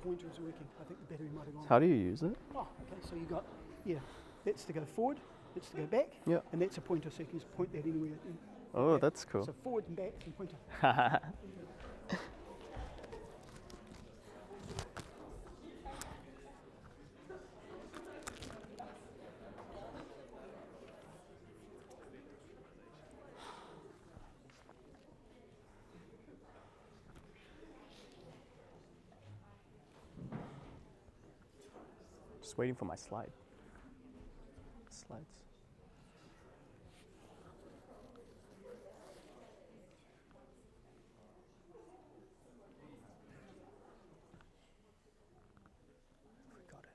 pointer is working. I think the battery might have gone. How do you use it? Oh, okay, so you got, that's to go forward, that's to go back, and that's a pointer, so you can just point that anywhere. Oh, that's cool. So forward and back and pointer. Just waiting for my slides. We got it.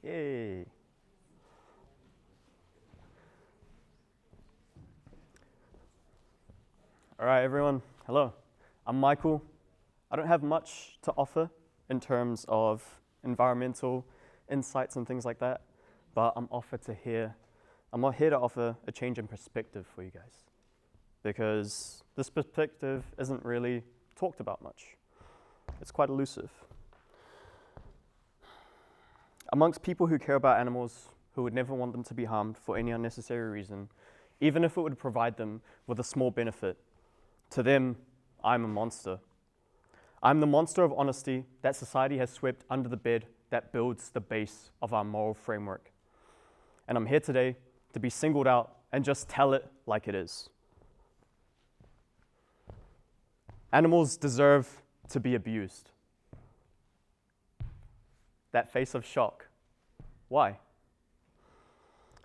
Yay. All right, everyone. Hello. I'm Michael. I don't have much to offer in terms of environmental insights and things like that, but I'm here to offer a change in perspective for you guys, because this perspective isn't really talked about much. It's quite elusive. Amongst people who care about animals, who would never want them to be harmed for any unnecessary reason, even if it would provide them with a small benefit, to them, I'm a monster. I'm the monster of honesty that society has swept under the bed that builds the base of our moral framework. And I'm here today to be singled out and just tell it like it is. Animals deserve to be abused. That face of shock. Why?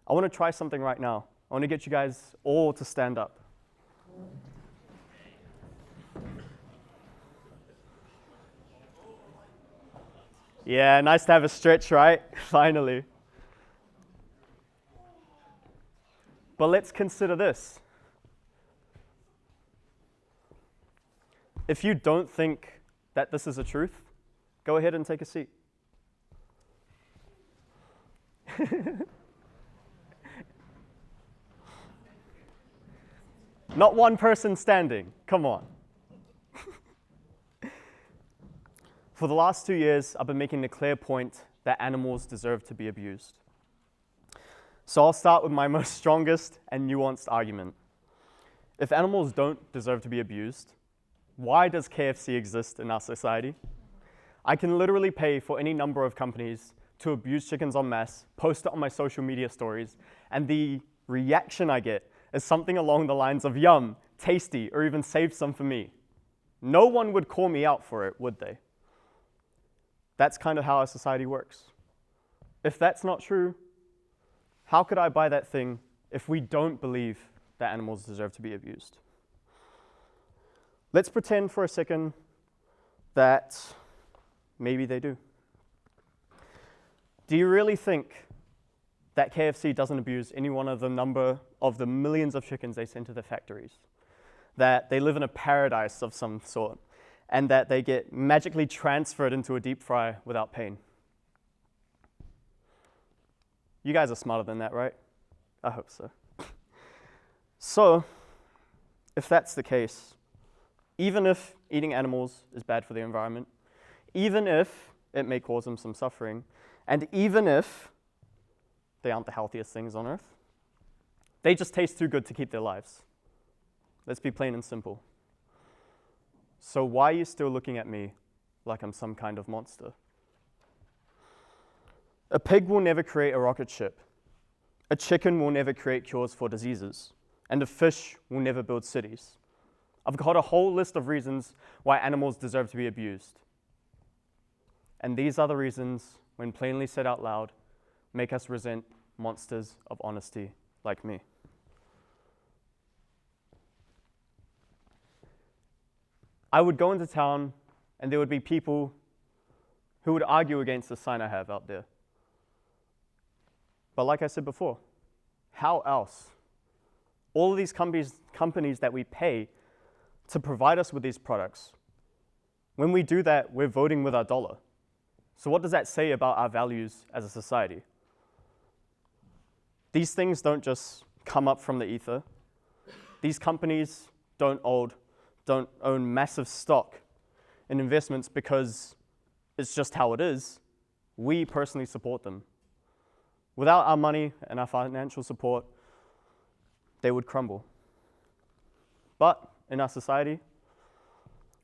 I want to try something right now. I want to get you guys all to stand up. Yeah, nice to have a stretch, right? Finally. But let's consider this. If you don't think that this is a truth, go ahead and take a seat. Not one person standing, come on. For the last 2 years, I've been making the clear point that animals deserve to be abused. So I'll start with my most strongest and nuanced argument. If animals don't deserve to be abused, why does KFC exist in our society? I can literally pay for any number of companies to abuse chickens en masse, post it on my social media stories, and the reaction I get is something along the lines of yum, tasty, or even save some for me. No one would call me out for it, would they? That's kind of how our society works. If that's not true, how could I buy that thing if we don't believe that animals deserve to be abused? Let's pretend for a second that maybe they do. Do you really think that KFC doesn't abuse any one of the number of the millions of chickens they send to the factories? That they live in a paradise of some sort, and that they get magically transferred into a deep fry without pain? You guys are smarter than that, right? I hope so. So, if that's the case, even if eating animals is bad for the environment, even if it may cause them some suffering, and even if they aren't the healthiest things on earth, they just taste too good to keep their lives. Let's be plain and simple. So why are you still looking at me like I'm some kind of monster? A pig will never create a rocket ship. A chicken will never create cures for diseases. And a fish will never build cities. I've got a whole list of reasons why animals deserve to be abused. And these are the reasons, when plainly said out loud, make us resent monsters of honesty like me. I would go into town and there would be people who would argue against the sign I have out there. But like I said before, how else? All of these companies that we pay to provide us with these products, when we do that, we're voting with our dollar. So what does that say about our values as a society? These things don't just come up from the ether. These companies don't own massive stock in investments because it's just how it is, we personally support them. Without our money and our financial support, they would crumble. But in our society,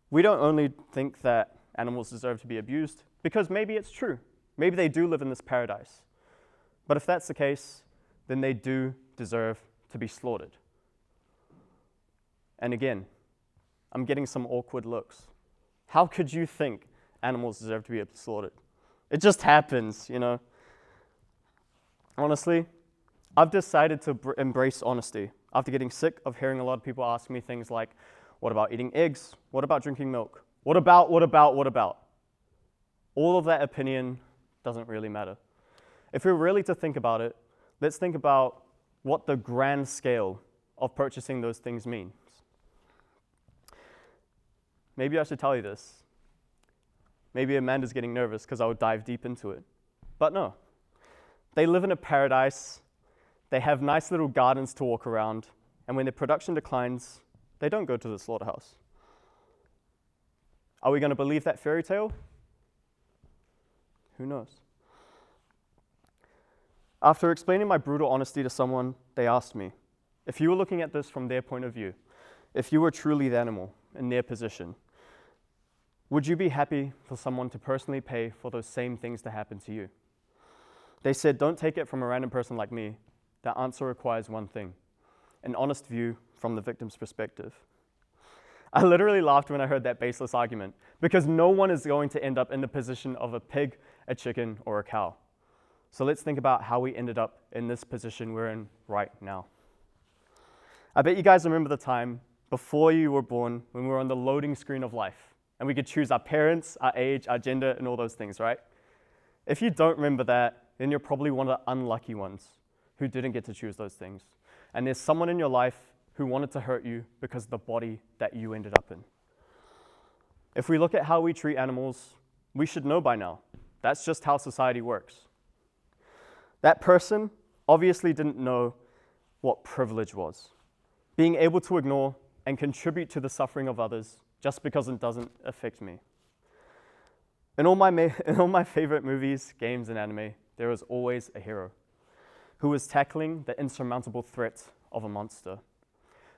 we don't only think that animals deserve to be abused, because maybe it's true. Maybe they do live in this paradise. But if that's the case, then they do deserve to be slaughtered. And again, I'm getting some awkward looks. How could you think animals deserve to be slaughtered? It just happens, you know. Honestly, I've decided to embrace honesty after getting sick of hearing a lot of people ask me things like, what about eating eggs? What about drinking milk? What about? All of that opinion doesn't really matter. If we're really to think about it, let's think about what the grand scale of purchasing those things means. Maybe I should tell you this. Maybe Amanda's getting nervous because I would dive deep into it. But no. They live in a paradise, they have nice little gardens to walk around, and when their production declines, they don't go to the slaughterhouse. Are we going to believe that fairy tale? Who knows? After explaining my brutal honesty to someone, they asked me, if you were looking at this from their point of view, if you were truly the animal in their position, would you be happy for someone to personally pay for those same things to happen to you? They said, don't take it from a random person like me. That answer requires one thing, an honest view from the victim's perspective. I literally laughed when I heard that baseless argument, because no one is going to end up in the position of a pig, a chicken, or a cow. So let's think about how we ended up in this position we're in right now. I bet you guys remember the time before you were born when we were on the loading screen of life, and we could choose our parents, our age, our gender, and all those things, right? If you don't remember that, then you're probably one of the unlucky ones who didn't get to choose those things. And there's someone in your life who wanted to hurt you because of the body that you ended up in. If we look at how we treat animals, we should know by now. That's just how society works. That person obviously didn't know what privilege was. Being able to ignore and contribute to the suffering of others just because it doesn't affect me. In all my favorite movies, games, and anime, there is always a hero who is tackling the insurmountable threat of a monster.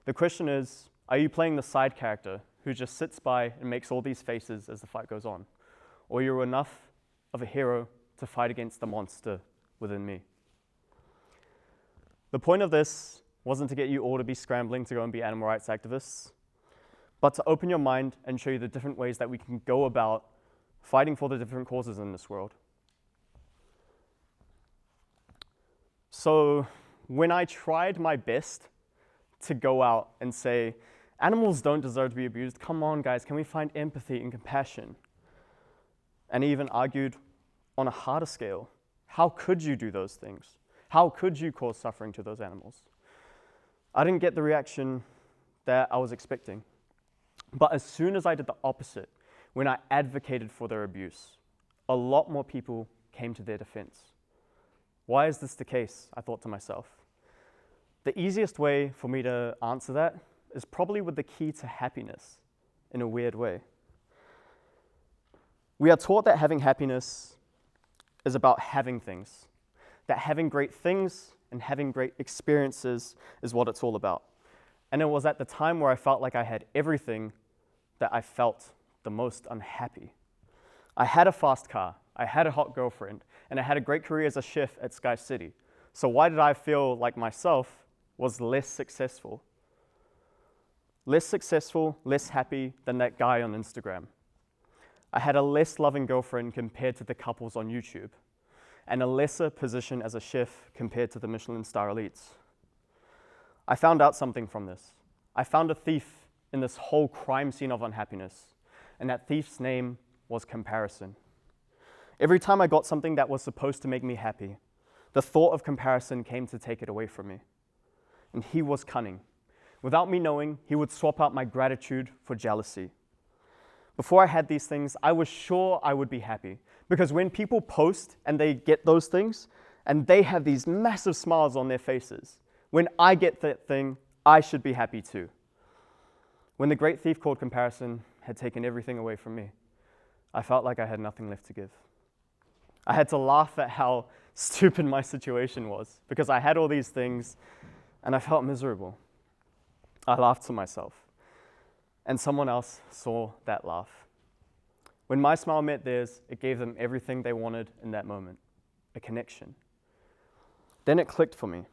The question is, are you playing the side character who just sits by and makes all these faces as the fight goes on? Or you're enough of a hero to fight against the monster within me? The point of this wasn't to get you all to be scrambling to go and be animal rights activists, but to open your mind and show you the different ways that we can go about fighting for the different causes in this world. So when I tried my best to go out and say, animals don't deserve to be abused, come on guys, can we find empathy and compassion? And even argued on a harder scale, how could you do those things? How could you cause suffering to those animals? I didn't get the reaction that I was expecting. But as soon as I did the opposite, when I advocated for their abuse, a lot more people came to their defense. Why is this the case? I thought to myself. The easiest way for me to answer that is probably with the key to happiness in a weird way. We are taught that having happiness is about having things, that having great things and having great experiences is what it's all about. And it was at the time where I felt like I had everything that I felt the most unhappy. I had a fast car, I had a hot girlfriend, and I had a great career as a chef at Sky City. So why did I feel like myself was less successful? Less successful, less happy than that guy on Instagram. I had a less loving girlfriend compared to the couples on YouTube, and a lesser position as a chef compared to the Michelin star elites. I found out something from this. I found a thief in this whole crime scene of unhappiness, and that thief's name was comparison. Every time I got something that was supposed to make me happy, the thought of comparison came to take it away from me. And he was cunning. Without me knowing, he would swap out my gratitude for jealousy. Before I had these things, I was sure I would be happy. Because when people post and they get those things, and they have these massive smiles on their faces, when I get that thing, I should be happy too. When the great thief called comparison had taken everything away from me. I felt like I had nothing left to give. I had to laugh at how stupid my situation was because I had all these things and I felt miserable. I laughed to myself, and someone else saw that laugh. When my smile met theirs, it gave them everything they wanted in that moment, a connection. Then it clicked for me.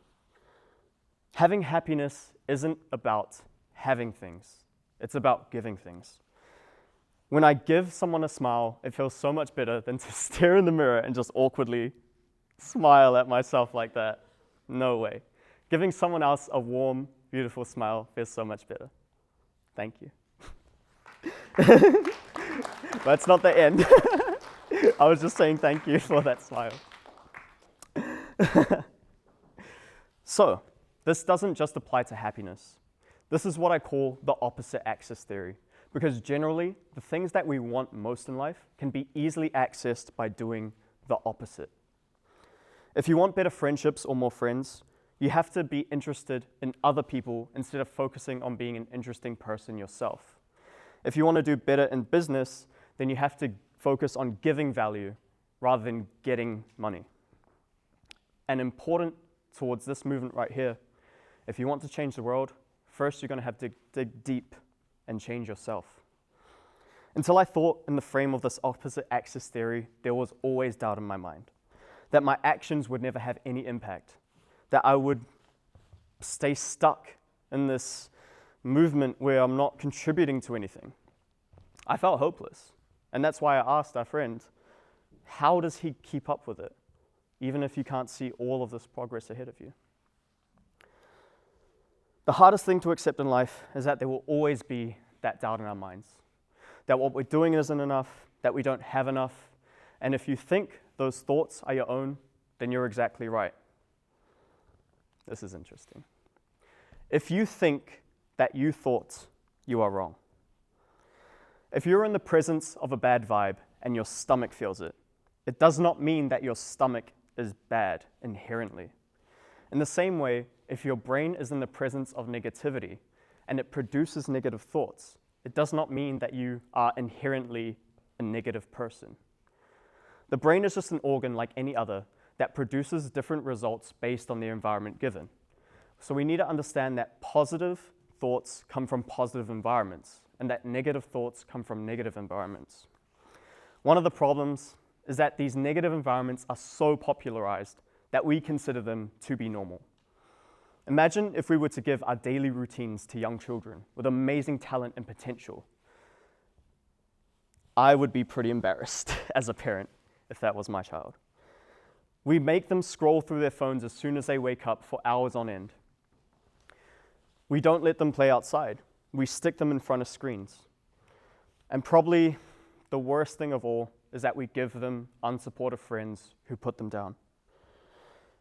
Having happiness isn't about having things, it's about giving things. When I give someone a smile, it feels so much better than to stare in the mirror and just awkwardly smile at myself like that. No way. Giving someone else a warm, beautiful smile feels so much better. Thank you. But it's not the end. I was just saying thank you for that smile. So, this doesn't just apply to happiness. This is what I call the opposite axis theory, because generally, the things that we want most in life can be easily accessed by doing the opposite. If you want better friendships or more friends, you have to be interested in other people instead of focusing on being an interesting person yourself. If you want to do better in business, then you have to focus on giving value rather than getting money. And important towards this movement right here, if you want to change the world, first you're going to have to dig deep and change yourself. Until I thought in the frame of this opposite axis theory, there was always doubt in my mind, that my actions would never have any impact, that I would stay stuck in this movement where I'm not contributing to anything. I felt hopeless, and that's why I asked our friend, how does he keep up with it, even if you can't see all of this progress ahead of you? The hardest thing to accept in life is that there will always be that doubt in our minds, that what we're doing isn't enough, that we don't have enough, and if you think those thoughts are your own, then you're exactly right. This is interesting. If you think that you thought, you are wrong. If you're in the presence of a bad vibe and your stomach feels it, it does not mean that your stomach is bad inherently. In the same way, if your brain is in the presence of negativity and it produces negative thoughts, it does not mean that you are inherently a negative person. The brain is just an organ like any other that produces different results based on the environment given. So we need to understand that positive thoughts come from positive environments and that negative thoughts come from negative environments. One of the problems is that these negative environments are so popularized that we consider them to be normal. Imagine if we were to give our daily routines to young children with amazing talent and potential. I would be pretty embarrassed as a parent if that was my child. We make them scroll through their phones as soon as they wake up for hours on end. We don't let them play outside. We stick them in front of screens. And probably the worst thing of all is that we give them unsupportive friends who put them down.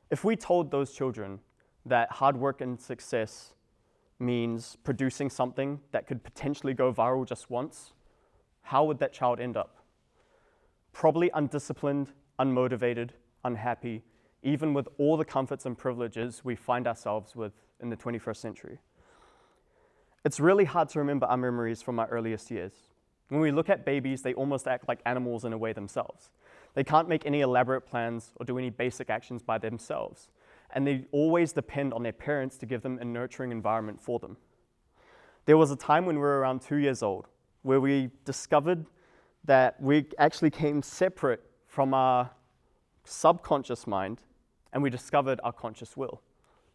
If we told those children that hard work and success means producing something that could potentially go viral just once, how would that child end up? Probably undisciplined, unmotivated, unhappy, even with all the comforts and privileges we find ourselves with in the 21st century. It's really hard to remember our memories from our earliest years. When we look at babies, they almost act like animals in a way themselves. They can't make any elaborate plans or do any basic actions by themselves, and they always depend on their parents to give them a nurturing environment for them. There was a time when we were around 2 years old where we discovered that we actually came separate from our subconscious mind, and we discovered our conscious will.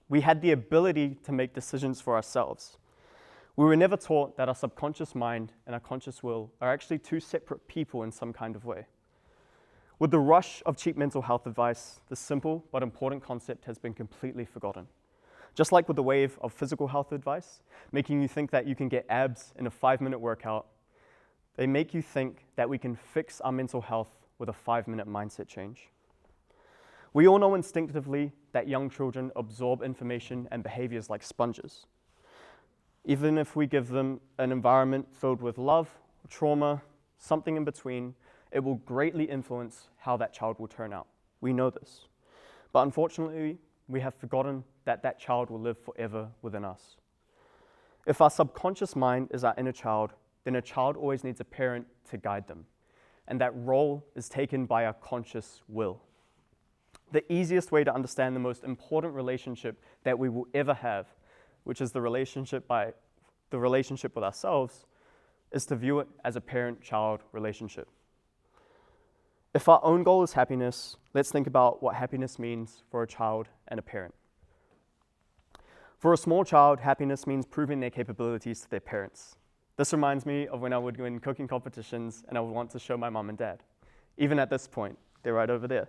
We had the ability to make decisions for ourselves. We were never taught that our subconscious mind and our conscious will are actually two separate people in some kind of way. With the rush of cheap mental health advice, this simple but important concept has been completely forgotten. Just like with the wave of physical health advice, making you think that you can get abs in a 5-minute workout, they make you think that we can fix our mental health with a 5-minute mindset change. We all know instinctively that young children absorb information and behaviors like sponges. Even if we give them an environment filled with love, trauma, something in between, it will greatly influence how that child will turn out. We know this. But unfortunately, we have forgotten that that child will live forever within us. If our subconscious mind is our inner child, then a child always needs a parent to guide them. And that role is taken by our conscious will. The easiest way to understand the most important relationship that we will ever have, which is the relationship with ourselves, is to view it as a parent-child relationship. If our own goal is happiness, let's think about what happiness means for a child and a parent. For a small child, happiness means proving their capabilities to their parents. This reminds me of when I would win cooking competitions and I would want to show my mom and dad. Even at this point, they're right over there.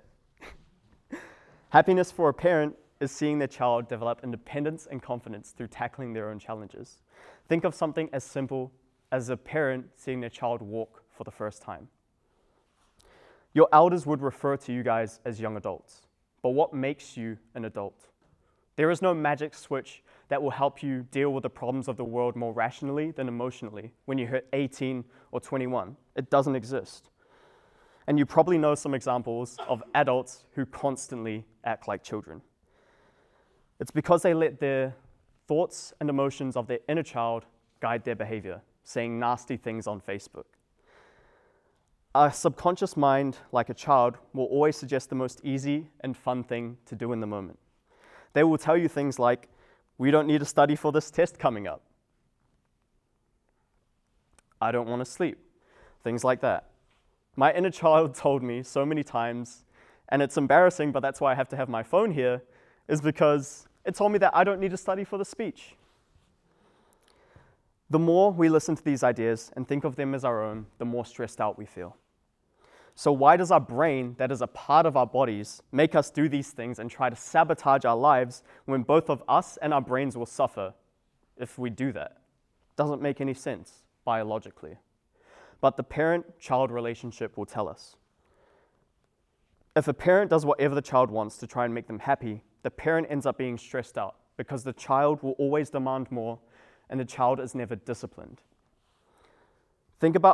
Happiness for a parent is seeing their child develop independence and confidence through tackling their own challenges. Think of something as simple as a parent seeing their child walk for the first time. Your elders would refer to you guys as young adults, but what makes you an adult? There is no magic switch that will help you deal with the problems of the world more rationally than emotionally when you hit 18 or 21. It doesn't exist. And you probably know some examples of adults who constantly act like children. It's because they let their thoughts and emotions of their inner child guide their behavior, saying nasty things on Facebook. Our subconscious mind, like a child, will always suggest the most easy and fun thing to do in the moment. They will tell you things like, "We don't need to study for this test coming up." "I don't want to sleep." Things like that. My inner child told me so many times, and it's embarrassing, but that's why I have to have my phone here, is because it told me that I don't need to study for the speech. The more we listen to these ideas and think of them as our own, the more stressed out we feel. So why does our brain, that is a part of our bodies, make us do these things and try to sabotage our lives when both of us and our brains will suffer if we do that? Doesn't make any sense biologically. But the parent-child relationship will tell us. If a parent does whatever the child wants to try and make them happy, the parent ends up being stressed out because the child will always demand more and the child is never disciplined. Think about